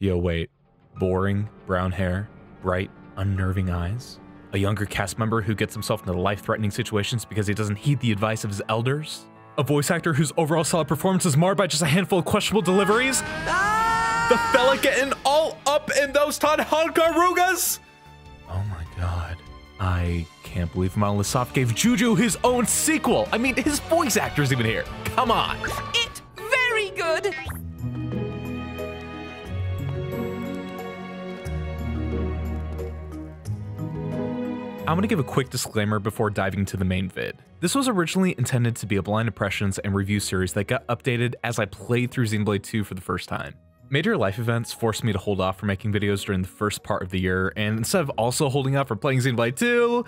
Yo, wait. Boring, brown hair, bright, unnerving eyes? A younger cast member who gets himself into life-threatening situations because he doesn't heed the advice of his elders? A voice actor whose overall solid performance is marred by just a handful of questionable deliveries? The fella getting all up in those Tanhankarugas? Oh my god. I can't believe Monolith Soft gave Juju his own sequel. I mean, his voice actor's even here. Come on. It's very good. I'm gonna give a quick disclaimer before diving into the main vid. This was originally intended to be a blind impressions and review series that got updated as I played through Xenoblade 2 for the first time. Major life events forced me to hold off from making videos during the first part of the year, and instead of also holding out for playing Xenoblade 2,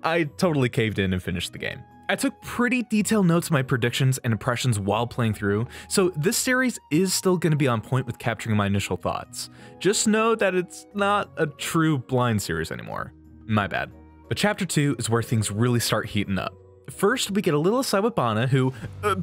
I totally caved in and finished the game. I took pretty detailed notes of my predictions and impressions while playing through, so this series is still going to be on point with capturing my initial thoughts. Just know that it's not a true blind series anymore. My bad. But Chapter 2 is where things really start heating up. First, we get a little aside with Bana, who,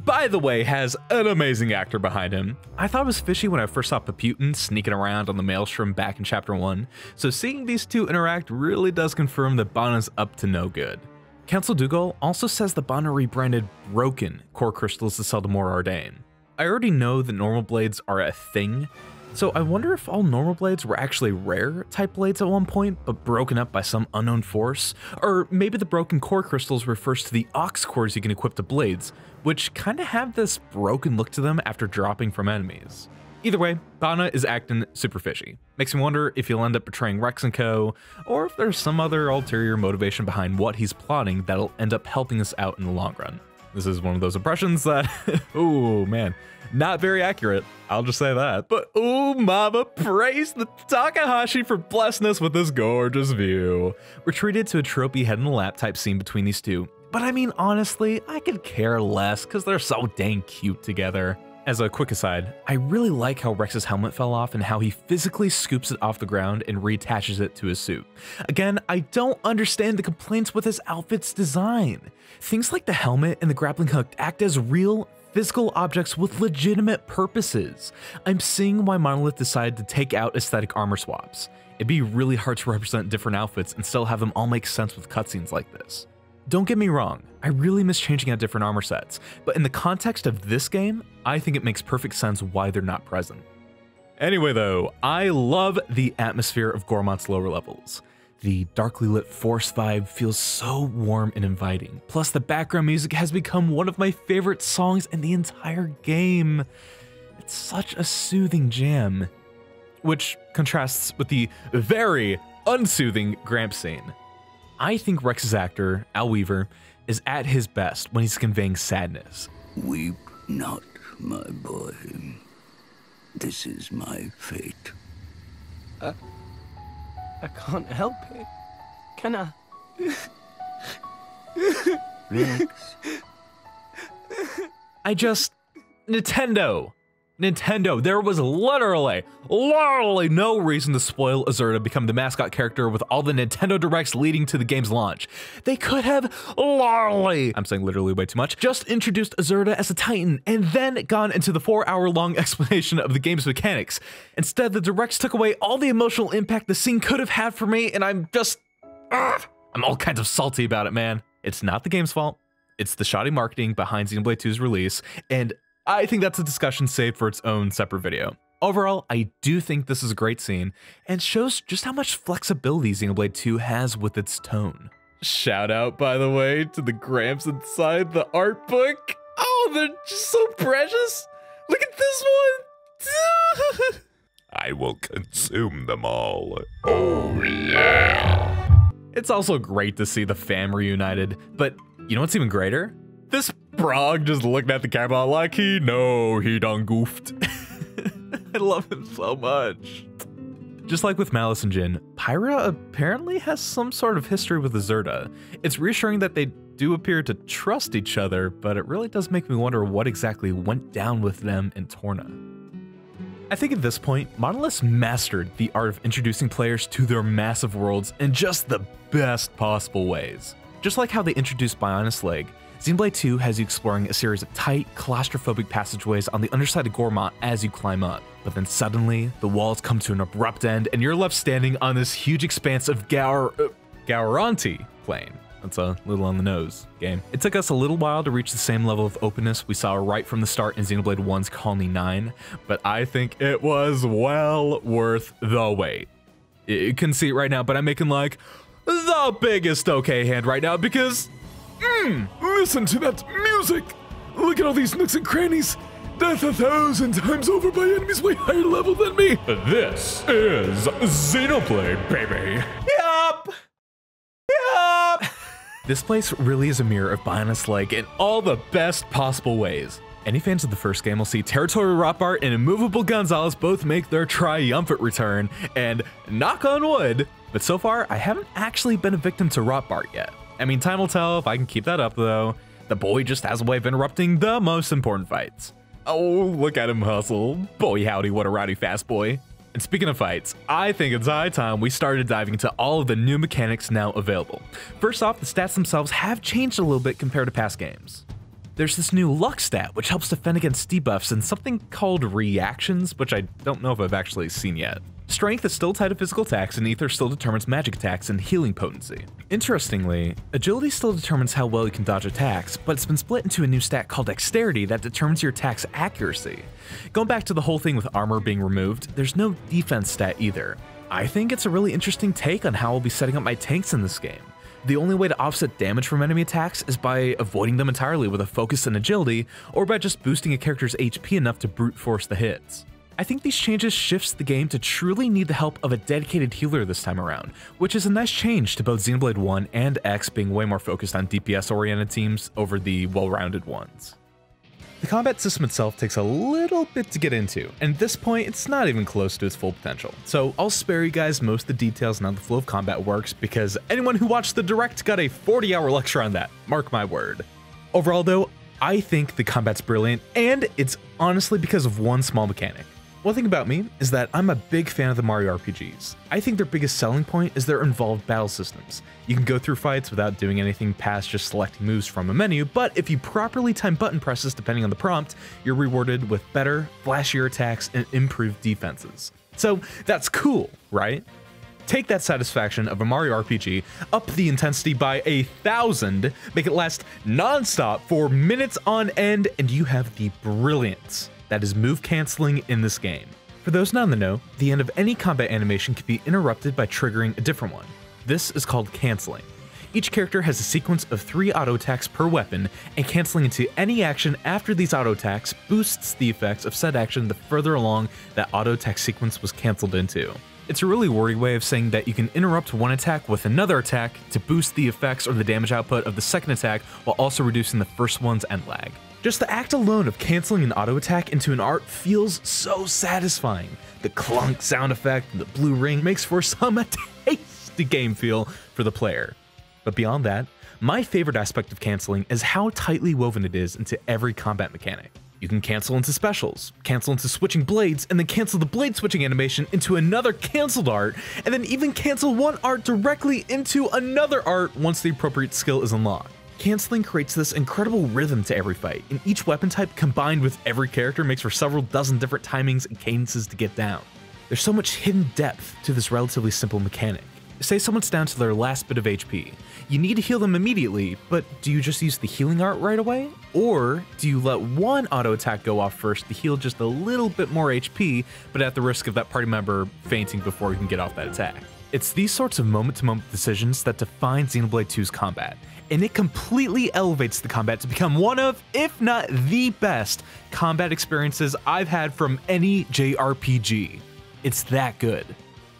by the way, has an amazing actor behind him. I thought it was fishy when I first saw Paputin sneaking around on the Maelstrom back in Chapter 1, so seeing these two interact really does confirm that Bana's up to no good. Council Dougal also says that Bana rebranded broken core crystals to sell to more Ardain. I already know that normal blades are a thing, so I wonder if all normal blades were actually rare type blades at one point, but broken up by some unknown force, or maybe the broken core crystals refers to the ox cores you can equip to blades, which kinda have this broken look to them after dropping from enemies. Either way, Bana is acting super fishy. Makes me wonder if he'll end up betraying Rex and co, or if there's some other ulterior motivation behind what he's plotting that'll end up helping us out in the long run. This is one of those impressions that, oh man, not very accurate, I'll just say that. But ooh mama, praise the Takahashi for blessing us with this gorgeous view. We're treated to a tropey head in the lap type scene between these two, but I mean honestly, I could care less because they're so dang cute together. As a quick aside, I really like how Rex's helmet fell off and how he physically scoops it off the ground and reattaches it to his suit. Again, I don't understand the complaints with his outfit's design. Things like the helmet and the grappling hook act as real, physical objects with legitimate purposes. I'm seeing why Monolith decided to take out aesthetic armor swaps. It'd be really hard to represent different outfits and still have them all make sense with cutscenes like this. Don't get me wrong, I really miss changing out different armor sets, but in the context of this game, I think it makes perfect sense why they're not present. Anyway though, I love the atmosphere of Gormott's lower levels. The darkly lit forest vibe feels so warm and inviting, plus the background music has become one of my favorite songs in the entire game. It's such a soothing jam, which contrasts with the very unsoothing Gramps scene. I think Rex's actor, Al Weaver, is at his best when he's conveying sadness. Weep not, my boy. This is my fate. I can't help it. Can I? Rex. Nintendo, there was literally no reason to spoil Azurta become the mascot character with all the Nintendo Directs leading to the game's launch. They could have I'm saying literally way too much, just introduced Azurta as a Titan and then gone into the 4-hour-long explanation of the game's mechanics. Instead, the Directs took away all the emotional impact the scene could have had for me, and I'm all kinds of salty about it, man. It's not the game's fault. It's the shoddy marketing behind Xenoblade 2's release, and I think that's a discussion saved for its own separate video. Overall, I do think this is a great scene, and shows just how much flexibility Xenoblade 2 has with its tone. Shout out, by the way, to the Gramps inside the art book. Oh, they're just so precious. Look at this one. I will consume them all. Oh yeah. It's also great to see the fam reunited, but you know what's even greater? This Brog just looked at the camera like he done goofed. I love him so much. Just like with Malice and Jin, Pyra apparently has some sort of history with Azurta. It's reassuring that they do appear to trust each other, but it really does make me wonder what exactly went down with them in Torna. I think at this point, Monolith's mastered the art of introducing players to their massive worlds in just the best possible ways. Just like how they introduced Bionis Leg, Xenoblade 2 has you exploring a series of tight, claustrophobic passageways on the underside of Gormott as you climb up. But then suddenly, the walls come to an abrupt end and you're left standing on this huge expanse of Gauranti plain. That's a little on the nose game. It took us a little while to reach the same level of openness we saw right from the start in Xenoblade 1's Colony 9, but I think it was well worth the wait. You can see it right now, but I'm making like the biggest okay hand right now because, listen to that music! Look at all these nooks and crannies! Death 1,000 times over by enemies way higher level than me! This is Xenoblade, baby. Yup! This place really is a mirror of Bionis Lake in all the best possible ways. Any fans of the first game will see Territory Rotbart and Immovable Gonzalez both make their triumphant return, and knock on wood, but so far I haven't actually been a victim to Rotbart yet. I mean, time will tell if I can keep that up though. The boy just has a way of interrupting the most important fights. Oh, look at him hustle. Boy howdy, what a rowdy fast boy. And speaking of fights, I think it's high time we started diving into all of the new mechanics now available. First off, the stats themselves have changed a little bit compared to past games. There's this new luck stat, which helps defend against debuffs, and something called reactions, which I don't know if I've actually seen yet. Strength is still tied to physical attacks, and Ether still determines magic attacks and healing potency. Interestingly, agility still determines how well you can dodge attacks, but it's been split into a new stat called dexterity that determines your attack's accuracy. Going back to the whole thing with armor being removed, there's no defense stat either. I think it's a really interesting take on how I'll be setting up my tanks in this game. The only way to offset damage from enemy attacks is by avoiding them entirely with a focus and agility, or by just boosting a character's HP enough to brute force the hits. I think these changes shifts the game to truly need the help of a dedicated healer this time around, which is a nice change to both Xenoblade 1 and X being way more focused on DPS-oriented teams over the well-rounded ones. The combat system itself takes a little bit to get into, and at this point it's not even close to its full potential, so I'll spare you guys most of the details on how the flow of combat works because anyone who watched the direct got a 40-hour lecture on that, mark my word. Overall though, I think the combat's brilliant, and it's honestly because of one small mechanic. One thing about me is that I'm a big fan of the Mario RPGs. I think their biggest selling point is their involved battle systems. You can go through fights without doing anything past just selecting moves from a menu, but if you properly time button presses depending on the prompt, you're rewarded with better, flashier attacks and improved defenses. So that's cool, right? Take that satisfaction of a Mario RPG, up the intensity by 1,000, make it last non-stop for minutes on end, and you have the brilliance that is move canceling in this game. For those not in the know, the end of any combat animation can be interrupted by triggering a different one. This is called canceling. Each character has a sequence of 3 auto attacks per weapon, and canceling into any action after these auto attacks boosts the effects of said action the further along that auto attack sequence was canceled into. It's a really wordy way of saying that you can interrupt one attack with another attack to boost the effects or the damage output of the second attack while also reducing the first one's end lag. Just the act alone of canceling an auto attack into an art feels so satisfying. The clunk sound effect and the blue ring makes for some tasty game feel for the player. But beyond that, my favorite aspect of canceling is how tightly woven it is into every combat mechanic. You can cancel into specials, cancel into switching blades, and then cancel the blade switching animation into another canceled art, and then even cancel one art directly into another art once the appropriate skill is unlocked. Canceling creates this incredible rhythm to every fight, and each weapon type combined with every character makes for several dozen different timings and cadences to get down. There's so much hidden depth to this relatively simple mechanic. Say someone's down to their last bit of HP. You need to heal them immediately, but do you just use the healing art right away? Or do you let one auto attack go off first to heal just a little bit more HP, but at the risk of that party member fainting before you can get off that attack? It's these sorts of moment-to-moment decisions that define Xenoblade 2's combat, and it completely elevates the combat to become one of, if not the best, combat experiences I've had from any JRPG. It's that good.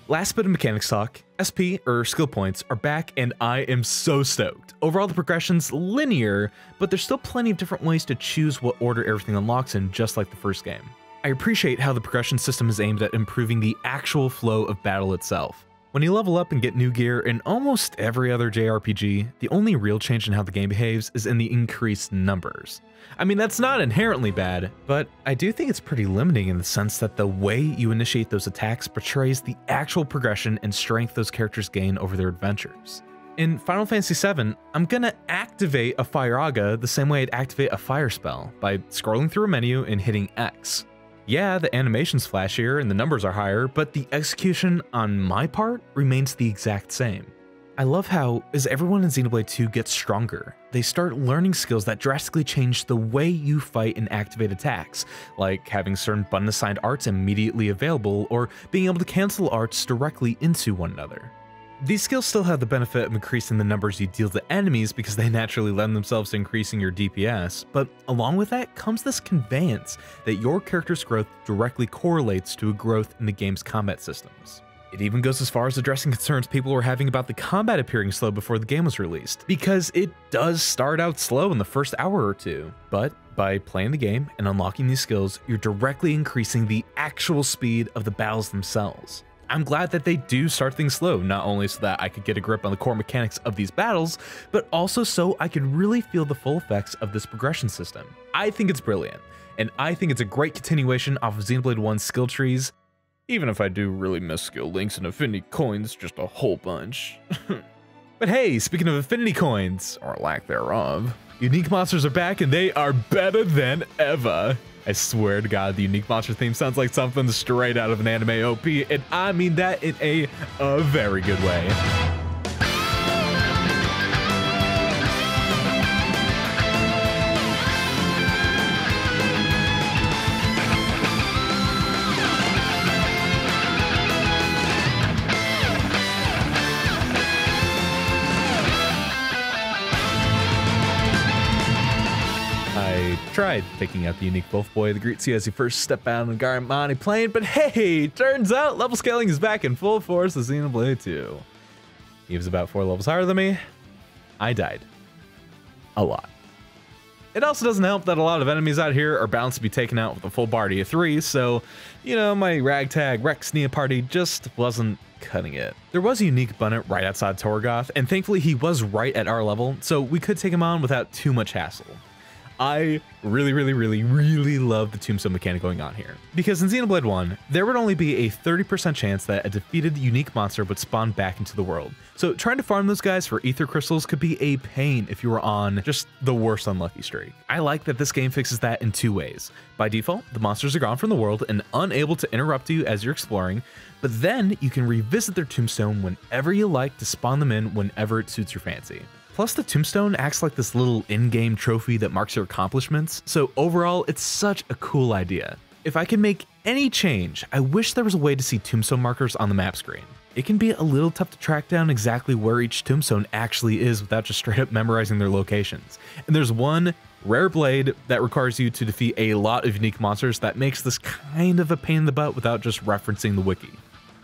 Last bit of mechanics talk, SP, or skill points, are back and I am so stoked. Overall the progression's linear, but there's still plenty of different ways to choose what order everything unlocks in, just like the first game. I appreciate how the progression system is aimed at improving the actual flow of battle itself. When you level up and get new gear in almost every other JRPG, the only real change in how the game behaves is in the increased numbers. I mean, that's not inherently bad, but I do think it's pretty limiting in the sense that the way you initiate those attacks portrays the actual progression and strength those characters gain over their adventures. In Final Fantasy VII, I'm gonna activate a Fire Aga the same way I'd activate a fire spell, by scrolling through a menu and hitting X. Yeah, the animation's flashier and the numbers are higher, but the execution on my part remains the exact same. I love how, as everyone in Xenoblade 2 gets stronger, they start learning skills that drastically change the way you fight and activate attacks, like having certain button-assigned arts immediately available or being able to cancel arts directly into one another. These skills still have the benefit of increasing the numbers you deal to enemies because they naturally lend themselves to increasing your DPS, but along with that comes this conveyance that your character's growth directly correlates to a growth in the game's combat systems. It even goes as far as addressing concerns people were having about the combat appearing slow before the game was released, because it does start out slow in the first hour or two, but by playing the game and unlocking these skills, you're directly increasing the actual speed of the battles themselves. I'm glad that they do start things slow, not only so that I could get a grip on the core mechanics of these battles, but also so I could really feel the full effects of this progression system. I think it's brilliant, and I think it's a great continuation off of Xenoblade 1's skill trees, even if I do really miss skill links and affinity coins just a whole bunch. But hey, speaking of affinity coins, or lack thereof, unique monsters are back and they are better than ever. I swear to God, the unique monster theme sounds like something straight out of an anime OP, and I mean that in a very good way. Tried picking out the unique wolf boy that greets you as you first step out on the Gormott plane, but hey, turns out level scaling is back in full force with Xenoblade 2. He was about 4 levels higher than me. I died. A lot. It also doesn't help that a lot of enemies out here are bound to be taken out with a full party of 3, so, you know, my ragtag Rex Nia party just wasn't cutting it. There was a unique Bunnet right outside Torgoth, and thankfully he was right at our level, so we could take him on without too much hassle. I really love the tombstone mechanic going on here, because in Xenoblade 1, there would only be a 30% chance that a defeated unique monster would spawn back into the world. So trying to farm those guys for ether crystals could be a pain if you were on just the worst unlucky streak. I like that this game fixes that in 2 ways. By default, the monsters are gone from the world and unable to interrupt you as you're exploring, but then you can revisit their tombstone whenever you like to spawn them in whenever it suits your fancy. Plus, the tombstone acts like this little in-game trophy that marks your accomplishments, so overall, it's such a cool idea. If I can make any change, I wish there was a way to see tombstone markers on the map screen. It can be a little tough to track down exactly where each tombstone actually is without just straight up memorizing their locations. And there's one rare blade that requires you to defeat a lot of unique monsters that makes this kind of a pain in the butt without just referencing the wiki.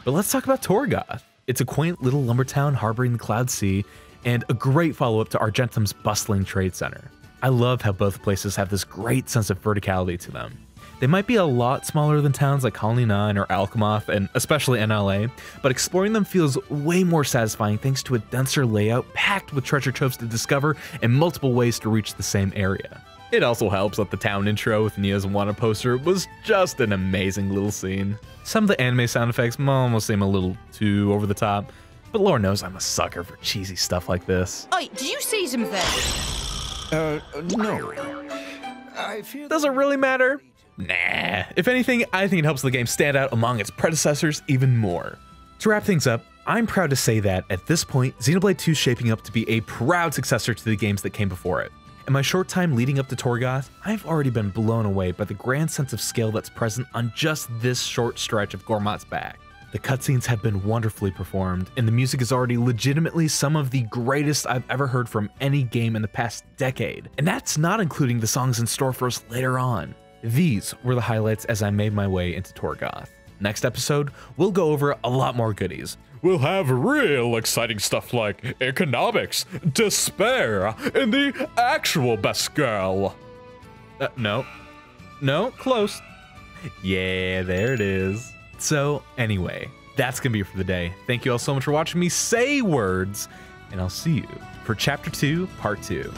But let's talk about Torgoth. It's a quaint little lumber town harboring the Cloud Sea, and a great follow-up to Argentum's bustling trade center. I love how both places have this great sense of verticality to them. They might be a lot smaller than towns like Colony 9 or Alchemoth, and especially NLA, but exploring them feels way more satisfying thanks to a denser layout packed with treasure troves to discover and multiple ways to reach the same area. It also helps that the town intro with Nia's wanted poster was just an amazing little scene. Some of the anime sound effects almost seem a little too over the top, but Lord knows I'm a sucker for cheesy stuff like this. Oi, did you see something? No. I feel... Does it really matter? Nah. If anything, I think it helps the game stand out among its predecessors even more. To wrap things up, I'm proud to say that, at this point, Xenoblade 2 is shaping up to be a proud successor to the games that came before it. In my short time leading up to Torgoth, I've already been blown away by the grand sense of scale that's present on just this short stretch of Gormott's back. The cutscenes have been wonderfully performed, and the music is already legitimately some of the greatest I've ever heard from any game in the past decade. And that's not including the songs in store for us later on. These were the highlights as I made my way into Torgoth. Next episode, we'll go over a lot more goodies. We'll have real exciting stuff like economics, despair, and the actual best girl. No, close. Yeah, there it is. So anyway, that's gonna be it for the day. Thank you all so much for watching me say words, and I'll see you for Chapter 2, Part 2.